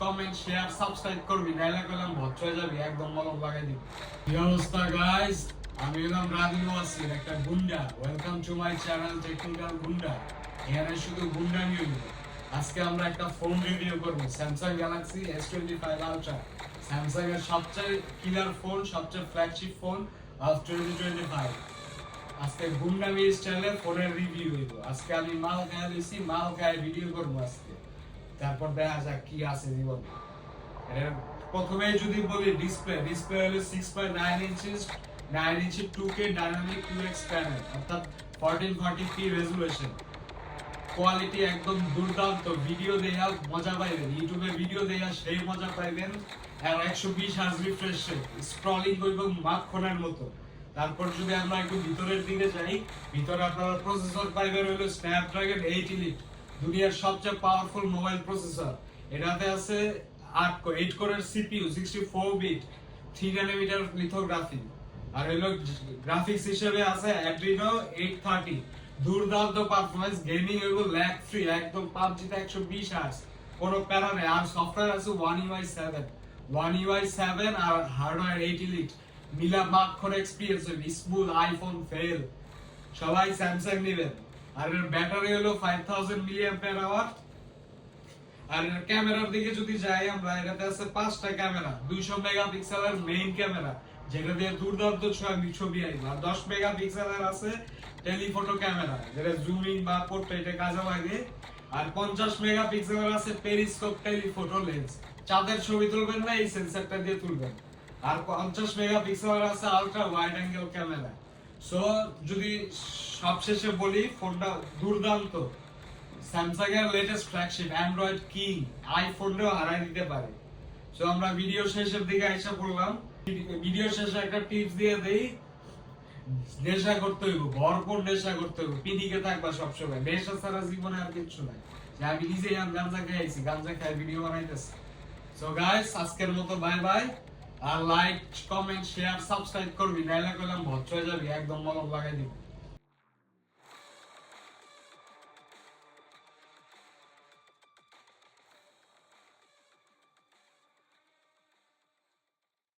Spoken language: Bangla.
কমেন্ট শেয়ার সাবস্ক্রাইব করবি, নাইলে কলম ভচ্চ হয়ে যাবি, একদম মলম লাগাই দিবি। কি অবস্থা গাইস, আমি হলাম রাদিল ওয়াসির একটা গুন্ডা। Welcome to my channel technical গুন্ডা। এখানে শুধু গুন্ডা নিয়ে আজকে আমরা একটা ফোন রিভিউ করব, Samsung Galaxy S25 ultra. Samsung এর সবচেয়ে কিলার ফোন, সবচেয়ে ফ্ল্যাগশিপ ফোন অফ 2025। আজকে গুন্ডামি স্টাইলে ফোনের রিভিউ হইব। আজকে আমি মাল খাই দিছি, মাল খাই ভিডিও করব আজকে। তারপর দেখা যাক কি আছে জীবন। এর প্রথমে যদি বলি ডিসপ্লে হলো 6.9 ইঞ্চিস, 9 ইঞ্চি 2K ডাইনামিক 2x প্যানেল, অর্থাৎ 1440p রেজোলিউশন। কোয়ালিটি একদম দুর্দান্ত। ভিডিও দেখা মজা পাইবেন, ইউটিউবে ভিডিও দেখা সেই মজা পাইবেন। আর 120 হার্জ রিফ্রেশ রেট, স্ক্রলিং করব মাখনের মতো। তারপর যদি আমরা একটু ভিতরের দিকে যাই, ভিতরে আপনারা প্রসেসর পাইবেন হলো স্ন্যাপড্রাগন 8 এলিট, দুনিয়ার সবচেয়ে পাওয়ারফুল মোবাইল প্রসেসর। এটাতে আছে 8 কোরের সিপিইউ, 64 বিট, 3 ন্যানোমিটার লিথোগ্রাফি। আর হলো গ্রাফিক্স হিসেবে আছে Adreno 830। দুর্দান্ত পারফরম্যান্স, গেমিং হইব ল্যাগ ফ্রি, একদম PUBG তে 120 হার্জ, কোনো প্যারা নেই। আর সফটওয়্যার আছে One UI 7 আর হার্ডওয়্যার 8 এলিট। মিলা মাখন এক্সপেরিয়েন্স, স্মুথ, আইফোন ফেল, সবাই স্যামসাং নেবেন। আর এর ব্যাটারি হলো 5000 mAh। আর ক্যামেরার দিকে যদি যাই আমরা, এটাতে আছে 5টা ক্যামেরা, 200 মেগাপিক্সেলের মেইন ক্যামেরা, যেটা দিয়ে দুর্দান্ত ছবি আইবে। আর 10 মেগাপিক্সেলের আছে টেলিফটো ক্যামেরা, যেটা জুমিং বা পোর্ট্রেটে কাজে লাগে। আর 50 মেগাপিক্সেলের আছে পেরিস্কোপ টেলিফটো লেন্স, চাঁদের ছবি তুলবেন না এই সেন্সরটা দিয়ে তুলবেন। আর 50 মেগাপিক্সেলের আছে ultra wide angle camera. So যদি সবশেষে বলি, ফোনটা দুর্দান্ত। স্যামসাং এর লেটেস্ট ফ্ল্যাগশিপ, অ্যান্ড্রয়েড কিং, আইফোনও হারাই দিতে পারে। সো আমরা ভিডিও শেষের দিকে আইসা পড়লাম। ভিডিও শেষে একটা টিপস দিয়ে দেই, নেশা করতে হইব, ভরপুর নেশা করতে হইব, পিদিকে থাকবা সবসময়। নেশা ছাড়া জীবনে আর কিচ্ছু নাই। যে আমি নিজেই গাঞ্জা খাইছি, গাঞ্জা খাই ভিডিও বানাইতেছি। সো গাইস, আজকের মতো বাই বাই। আর লাইক কমেন্ট শেয়ার সাবস্ক্রাইব করবি, নাইলে কলম ভচ্চ হয়ে যাবি, একদম মলম লাগাই দিবি।